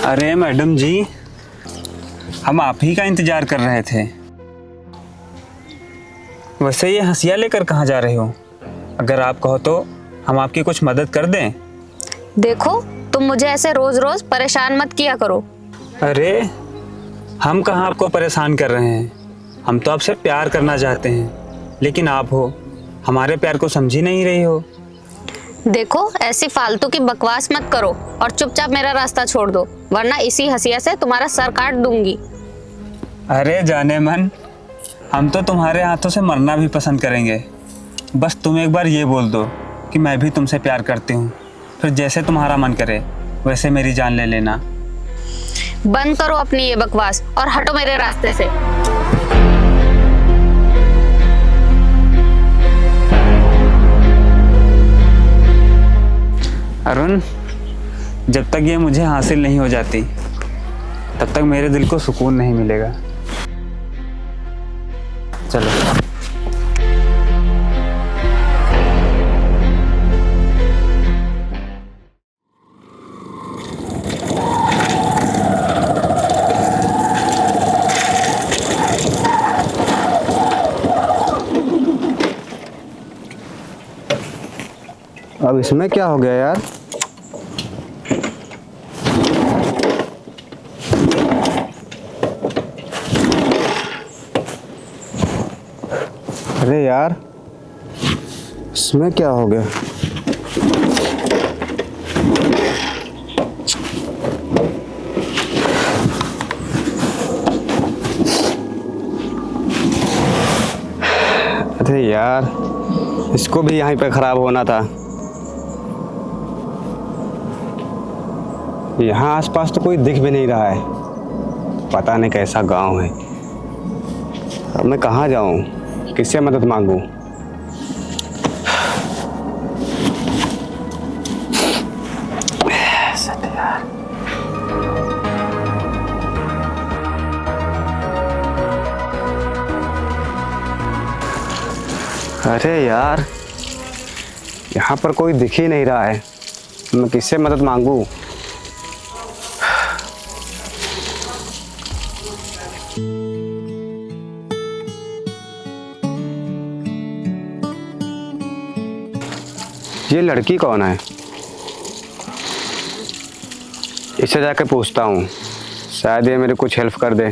अरे मैडम जी, हम आप ही का इंतजार कर रहे थे। वैसे ये हंसिया लेकर कहाँ जा रहे हो? अगर आप कहो तो हम आपकी कुछ मदद कर दें। देखो, तुम मुझे ऐसे रोज रोज परेशान मत किया करो। अरे हम कहाँ आपको परेशान कर रहे हैं, हम तो आपसे प्यार करना चाहते हैं, लेकिन आप हो हमारे प्यार को समझ ही नहीं रही हो। देखो, ऐसी फालतू की बकवास मत करो और चुपचाप मेरा रास्ता छोड़ दो, वरना इसी हंसिया से तुम्हारा सर काट दूंगी। अरे जाने मन, हम तो तुम्हारे हाथों से मरना भी पसंद करेंगे। बस तुम एक बार ये बोल दो कि मैं भी तुमसे प्यार करती हूँ, फिर जैसे तुम्हारा मन करे वैसे मेरी जान ले लेना। बंद करो अपनी ये बकवास और हटो मेरे रास्ते से। अरुण, जब तक ये मुझे हासिल नहीं हो जाती तब तक मेरे दिल को सुकून नहीं मिलेगा। चलो। अब इसमें क्या हो गया यार? अरे यार, इसमें क्या हो गया? अरे यार, इसको भी यहीं पे खराब होना था। यहाँ आसपास तो कोई दिख भी नहीं रहा है, पता नहीं कैसा गांव है। अब मैं कहाँ जाऊँ, किससे मदद मांगूं? अरे यार, यहाँ पर कोई दिख ही नहीं रहा है, मैं किससे मदद मांगूं? ये लड़की कौन है? इससे जाके पूछता हूँ, शायद ये मेरी कुछ हेल्प कर दे।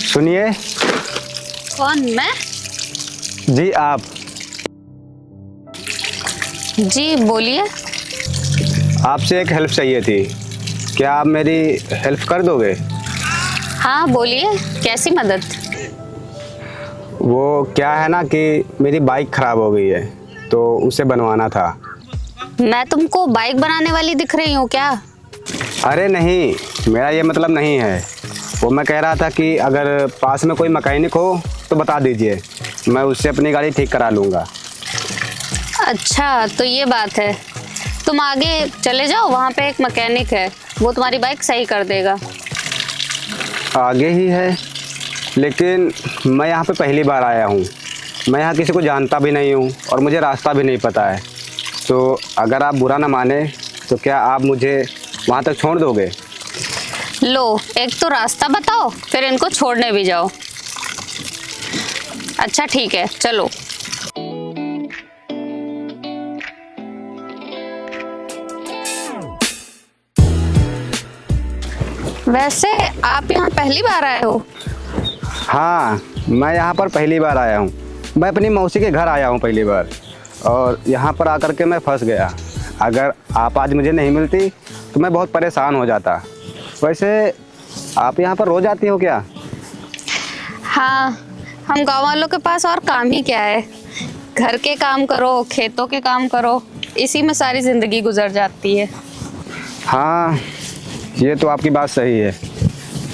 सुनिए। कौन? मैं? जी आप। जी बोलिए। आपसे एक हेल्प चाहिए थी, क्या आप मेरी हेल्प कर दोगे? हाँ बोलिए, कैसी मदद? वो क्या है ना कि मेरी बाइक खराब हो गई है, तो उसे बनवाना था। मैं तुमको बाइक बनाने वाली दिख रही हूँ क्या? अरे नहीं, मेरा ये मतलब नहीं है। वो मैं कह रहा था कि अगर पास में कोई मैकेनिक हो तो बता दीजिए, मैं उससे अपनी गाड़ी ठीक करा लूँगा। अच्छा, तो ये बात है। तुम आगे चले जाओ, वहाँ पे एक मैकेनिक है, वो तुम्हारी बाइक सही कर देगा। आगे ही है, लेकिन मैं यहाँ पे पहली बार आया हूँ। मैं यहाँ किसी को जानता भी नहीं हूँ और मुझे रास्ता भी नहीं पता है। तो अगर आप बुरा ना माने तो क्या आप मुझे वहाँ तक छोड़ दोगे? लो, एक तो रास्ता बताओ, फिर इनको छोड़ने भी जाओ। अच्छा ठीक है, चलो। वैसे आप यहाँ पहली बार आए हो? हाँ, मैं यहाँ पर पहली बार आया हूँ। मैं अपनी मौसी के घर आया हूँ पहली बार, और यहाँ पर आकर के मैं फंस गया। अगर आप आज मुझे नहीं मिलती तो मैं बहुत परेशान हो जाता। वैसे आप यहाँ पर रोज आती हो क्या? हाँ, हम गाँव वालों के पास और काम ही क्या है। घर के काम करो, खेतों के काम करो, इसी में सारी जिंदगी गुजर जाती है। हाँ, ये तो आपकी बात सही है।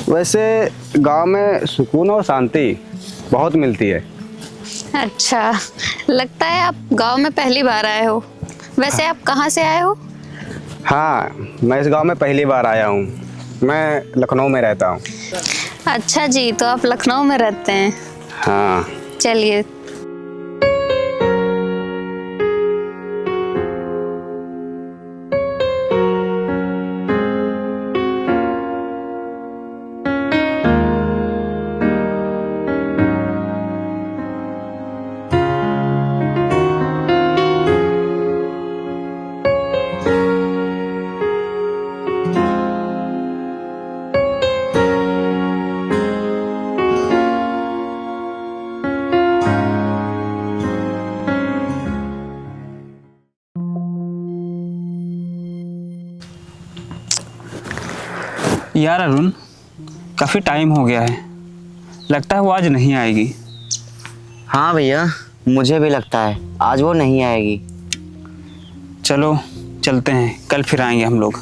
वैसे गांव में सुकून और शांति बहुत मिलती है। अच्छा, लगता है आप गांव में पहली बार आए हो। वैसे आप कहाँ से आए हो? हाँ, मैं इस गांव में पहली बार आया हूँ। मैं लखनऊ में रहता हूँ। अच्छा जी, तो आप लखनऊ में रहते हैं। हाँ। चलिए। यार अरुण, काफ़ी टाइम हो गया है, लगता है वो आज नहीं आएगी। हाँ भैया, मुझे भी लगता है आज वो नहीं आएगी। चलो चलते हैं, कल फिर आएंगे हम लोग।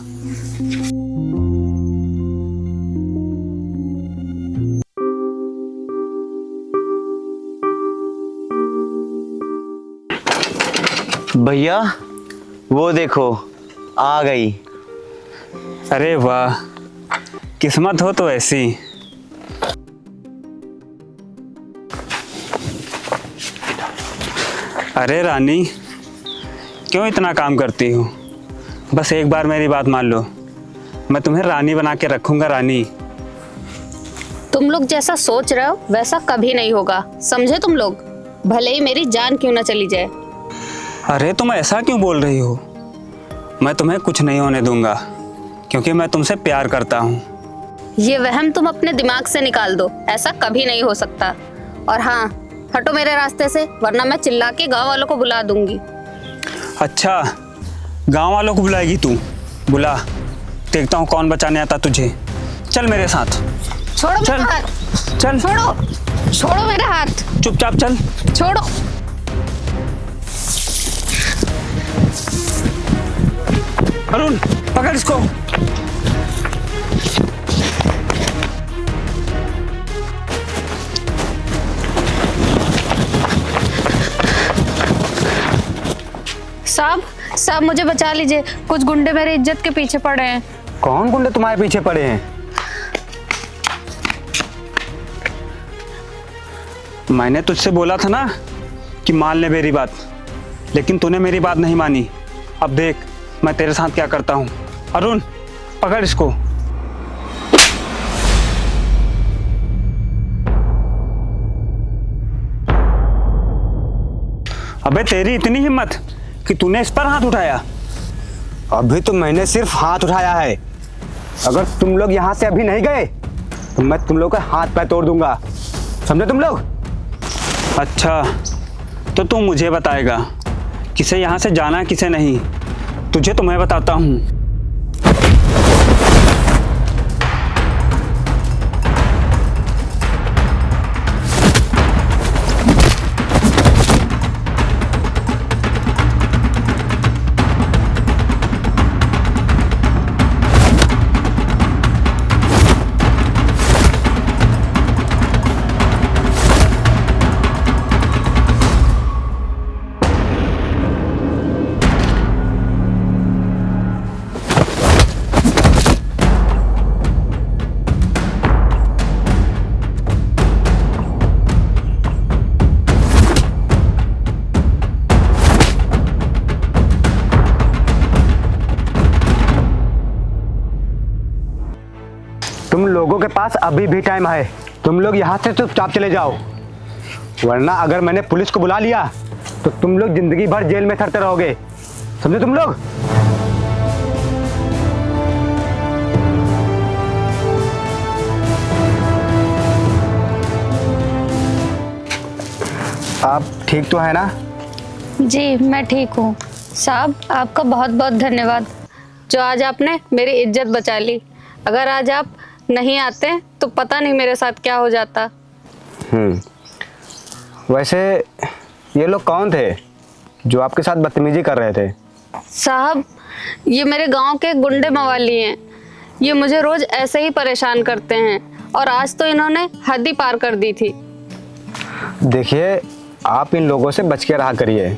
भैया वो देखो, आ गई। अरे वाह, किस्मत हो तो ऐसी। अरे रानी, क्यों इतना काम करती हो? बस एक बार मेरी बात मान लो, मैं तुम्हें रानी बना के रखूंगा। रानी, तुम लोग जैसा सोच रहे हो वैसा कभी नहीं होगा, समझे तुम लोग? भले ही मेरी जान क्यों ना चली जाए। अरे तुम ऐसा क्यों बोल रही हो? मैं तुम्हें कुछ नहीं होने दूंगा, क्योंकि मैं तुमसे प्यार करता हूँ। ये वहम तुम अपने दिमाग से निकाल दो, ऐसा कभी नहीं हो सकता। और हाँ, हटो मेरे रास्ते से, वरना मैं चिल्ला के गांव वालों को बुला दूंगी। अच्छा, गांव वालों को बुलाएगी तू? बुला, देखता हूँ कौन बचाने आता तुझे। चल मेरे साथ। छोड़ो चल, मेरा हाथ। चल। छोड़ो मेरा हाथ। चुपचाप चल। छोड़ो। अरुण, पकड़ इसको। साहब मुझे बचा लीजिए, कुछ गुंडे मेरी इज्जत के पीछे पड़े हैं। कौन गुंडे तुम्हारे पीछे पड़े हैं? मैंने तुझसे बोला था ना कि मान ले मेरी बात, लेकिन तूने मेरी बात नहीं मानी। अब देख मैं तेरे साथ क्या करता हूँ। अरुण, पकड़ इसको। अबे तेरी इतनी हिम्मत कि तूने इस पर हाथ उठाया? अभी तो मैंने सिर्फ हाथ उठाया है। अगर तुम लोग यहाँ से अभी नहीं गए तो मैं तुम लोग का हाथ पैर तोड़ दूंगा, समझे तुम लोग? अच्छा, तो तू मुझे बताएगा किसे यहाँ से जाना किसे नहीं? तुझे तो मैं बताता हूँ। तुम लोगों के पास अभी भी टाइम है, तुम लोग यहाँ से चुपचाप चले जाओ, वरना अगर मैंने पुलिस को बुला लिया तो तुम लोग जिंदगी भर जेल में सड़ते रहोगे, समझे तुम लोग? आप ठीक तो है ना? जी मैं ठीक हूँ। साहब आपका बहुत बहुत धन्यवाद, जो आज आपने मेरी इज्जत बचा ली। अगर आज आप नहीं आते तो पता नहीं मेरे साथ क्या हो जाता। वैसे ये लोग कौन थे जो आपके साथ बदतमीजी कर रहे थे? साहब ये मेरे गांव के गुंडे मवाली हैं। ये मुझे रोज ऐसे ही परेशान करते हैं और आज तो इन्होंने हद ही पार कर दी थी। देखिए, आप इन लोगों से बच के रहा करिए।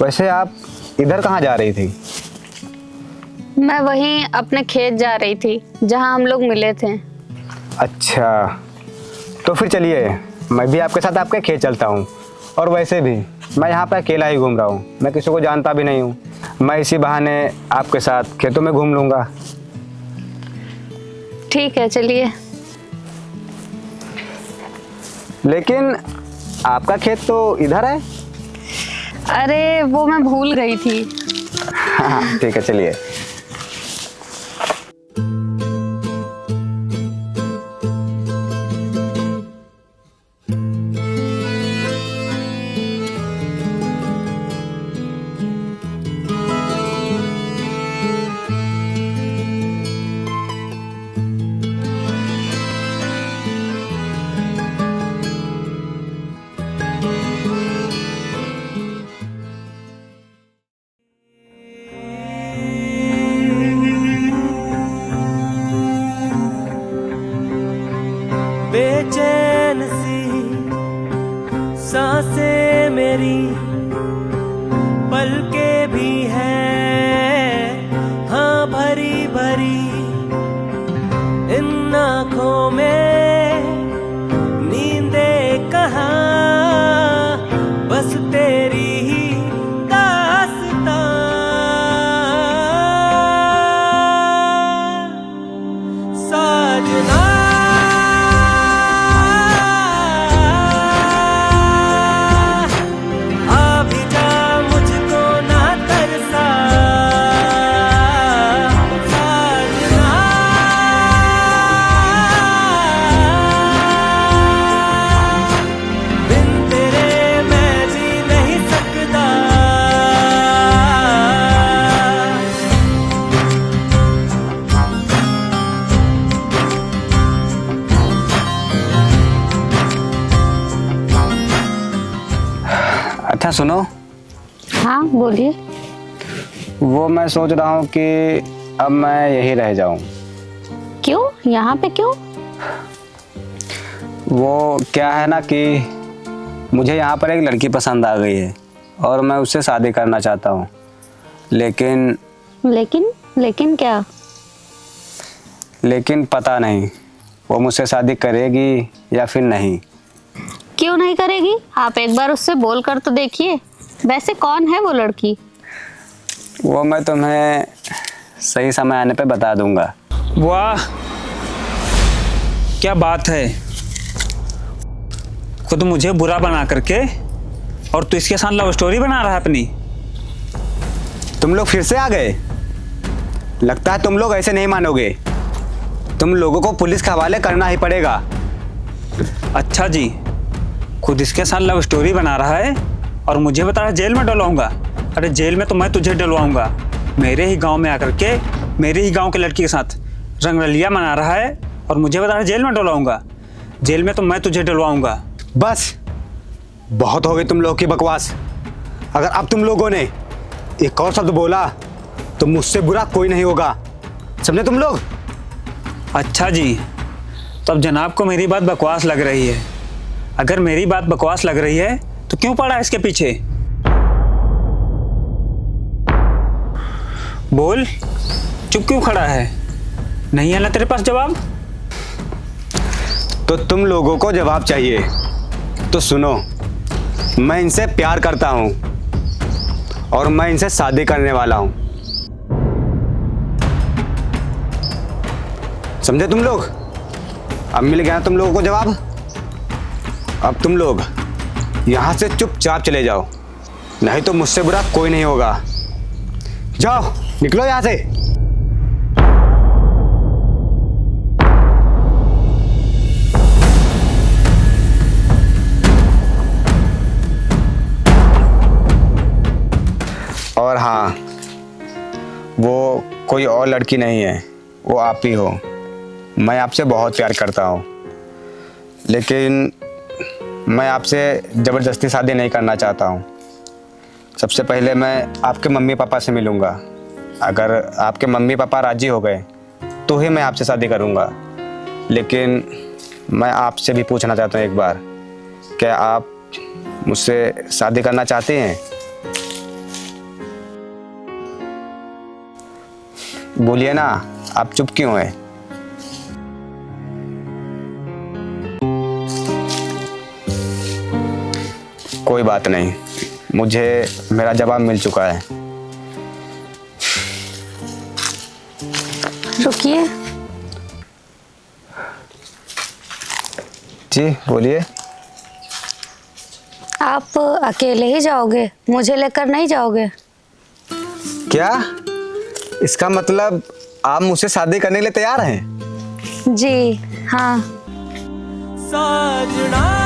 वैसे आप इधर कहाँ जा रही थी? मैं वहीं अपने खेत जा रही थी जहाँ हम लोग मिले थे। अच्छा, तो फिर चलिए मैं भी आपके साथ आपके खेत चलता हूँ। और वैसे भी मैं यहाँ पे अकेला ही घूम रहा हूँ, मैं किसी को जानता भी नहीं हूँ। मैं इसी बहाने आपके साथ खेतों में घूम लूँगा। ठीक है, चलिए। लेकिन आपका खेत तो इधर है। अरे वो मैं भूल गई थी। हाँ ठीक है, चलिए। बेचैन सी सांसें मेरी पलकें भी हैं, हाँ भरी भरी इन आँखों में नींदें कहाँ, बस तेरी ही दास्तां। साजना अच्छा सुनो, हाँ बोलिए। वो मैं सोच रहा हूँ कि अब मैं यहीं रह जाऊँ। क्यों? यहाँ पे क्यों? वो क्या है ना कि मुझे यहाँ पर एक लड़की पसंद आ गई है और मैं उससे शादी करना चाहता हूँ। लेकिन लेकिन क्या? लेकिन पता नहीं वो मुझसे शादी करेगी या फिर नहीं। क्यों नहीं करेगी? आप एक बार उससे बोल कर तो देखिए। वैसे कौन है वो लड़की? वो मैं तुम्हें सही समय आने पे बता दूंगा। वाह, क्या बात है। खुद मुझे बुरा बना करके और तू इसके साथ लव स्टोरी बना रहा है अपनी। तुम लोग फिर से आ गए। लगता है तुम लोग ऐसे नहीं मानोगे। तुम लोगों को पुलिस के हवाले करना ही पड़ेगा। अच्छा जी, खुद इसके साथ लव स्टोरी बना रहा है और मुझे बता रहा है जेल में डलवाऊंगा। अरे जेल में तो मैं तुझे डलवाऊंगा। मेरे ही गांव में आकर के मेरे ही गांव के लड़की के साथ रंगरलिया मना रहा है और मुझे बता रहा है जेल में डलवाऊंगा। जेल में तो मैं तुझे डलवाऊंगा। बस बहुत हो गई तुम लोगों की बकवास। अगर अब तुम लोगों ने एक और शब्द बोला तो मुझसे बुरा कोई नहीं होगा, समझे तुम लोग? अच्छा जी, तो अब जनाब को मेरी बात बकवास लग रही है। अगर मेरी बात बकवास लग रही है तो क्यों पड़ा इसके पीछे? बोल, चुप क्यों खड़ा है? नहीं है ना तेरे पास जवाब? तो तुम लोगों को जवाब चाहिए तो सुनो, मैं इनसे प्यार करता हूं और मैं इनसे शादी करने वाला हूं, समझे तुम लोग? अब मिल गया तुम लोगों को जवाब। अब तुम लोग यहां से चुपचाप चले जाओ, नहीं तो मुझसे बुरा कोई नहीं होगा। जाओ, निकलो यहां से। और हाँ, वो कोई और लड़की नहीं है, वो आप ही हो। मैं आपसे बहुत प्यार करता हूँ, लेकिन मैं आपसे ज़बरदस्ती शादी नहीं करना चाहता हूँ। सबसे पहले मैं आपके मम्मी पापा से मिलूँगा। अगर आपके मम्मी पापा राज़ी हो गए तो ही मैं आपसे शादी करूँगा। लेकिन मैं आपसे भी पूछना चाहता हूँ एक बार, क्या आप मुझसे शादी करना चाहते हैं? बोलिए ना, आप चुप क्यों हैं? कोई बात नहीं, मुझे मेरा जवाब मिल चुका है। रुकिए, जी बोलिए। आप अकेले ही जाओगे, मुझे लेकर नहीं जाओगे? क्या इसका मतलब आप मुझसे शादी करने के लिए तैयार हैं? जी हाँ। साजना